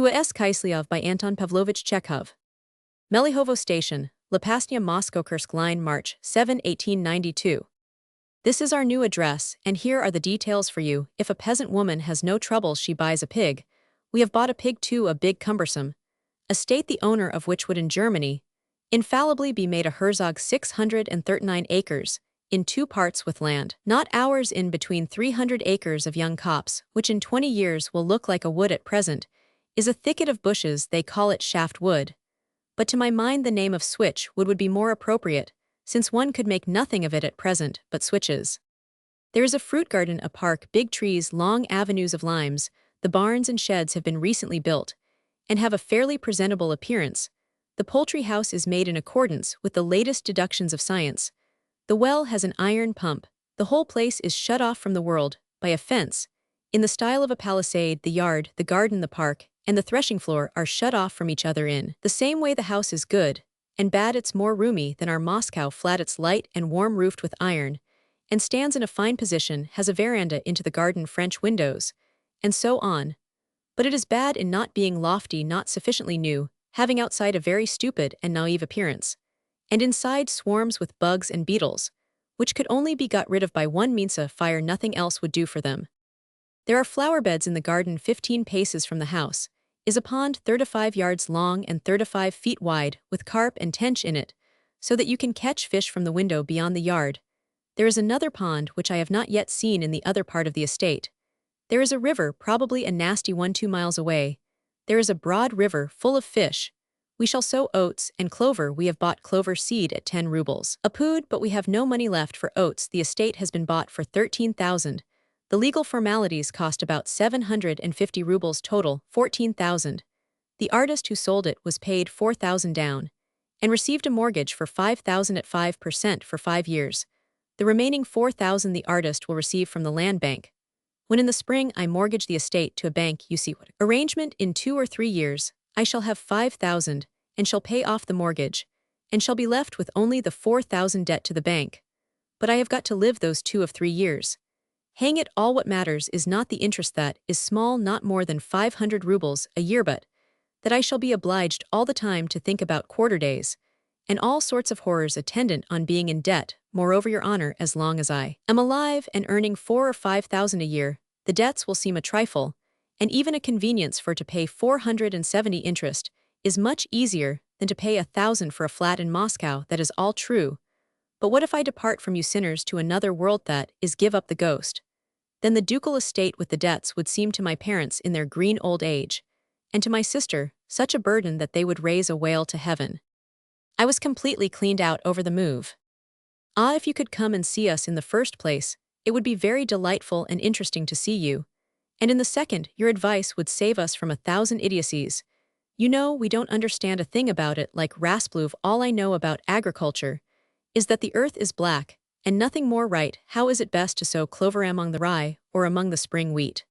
Kiselyov by Anton Pavlovich Chekhov. Melihovo Station, Lepasnya, Moscow, Kursk Line, March 7, 1892. This is our new address, and here are the details for you. If a peasant woman has no trouble, she buys a pig. We have bought a pig too, a big cumbersome estate, the owner of which would in Germany infallibly be made a Herzog 639 acres, in 2 parts with land, not ours, in between 300 acres of young copse, which in 20 years will look like a wood at present, is a thicket of bushes. They call it shaft wood. But to my mind the name of switch would be more appropriate, since one could make nothing of it at present but switches. There is a fruit garden, a park, big trees, long avenues of limes. The barns and sheds have been recently built, and have a fairly presentable appearance. The poultry house is made in accordance with the latest deductions of science. The well has an iron pump. The whole place is shut off from the world by a fence, in the style of a palisade. The yard, the garden, the park, and the threshing floor are shut off from each other in the same way. The house is good and bad. It's more roomy than our Moscow flat. It's light and warm, roofed with iron, and stands in a fine position, has a veranda into the garden, French windows, and so on. But it is bad in not being lofty, not sufficiently new, having outside a very stupid and naive appearance, and inside swarms with bugs and beetles, which could only be got rid of by one means, a fire. Nothing else would do for them. There are flower beds in the garden. 15 paces from the house is a pond 35 yards long and 35 feet wide, with carp and tench in it, so that you can catch fish from the window beyond the yard. There is another pond which I have not yet seen in the other part of the estate. There is a river, probably a nasty one, 2 miles away. There is a broad river full of fish. We shall sow oats and clover. We have bought clover seed at 10 rubles a pood, but we have no money left for oats. The estate has been bought for 13,000. The legal formalities cost about 750 rubles total, 14,000. The artist who sold it was paid 4,000 down, and received a mortgage for 5,000 at 5% for 5 years. The remaining 4,000 the artist will receive from the land bank. When in the spring I mortgage the estate to a bank, you see what arrangement. In 2 or 3 years, I shall have 5,000, and shall pay off the mortgage, and shall be left with only the 4,000 debt to the bank. But I have got to live those 2 or 3 years. Hang it all, what matters is not the interest, that is small, not more than 500 rubles a year, but that I shall be obliged all the time to think about quarter days, and all sorts of horrors attendant on being in debt. Moreover, your honor, as long as I am alive and earning 4,000 or 5,000 a year, the debts will seem a trifle, and even a convenience, for to pay 470 interest is much easier than to pay 1,000 for a flat in Moscow. That is all true. But what if I depart from you sinners to another world, that is give up the ghost? Then the ducal estate with the debts would seem to my parents in their green old age, and to my sister such a burden that they would raise a wail to heaven. I was completely cleaned out over the move. Ah, if you could come and see us in the first place, it would be very delightful and interesting to see you, and in the second, your advice would save us from 1,000 idiocies. You know, we don't understand a thing about it, like Rasplov. All I know about agriculture is that the earth is black, and nothing more. Right? How is it best to sow clover among the rye, or among the spring wheat?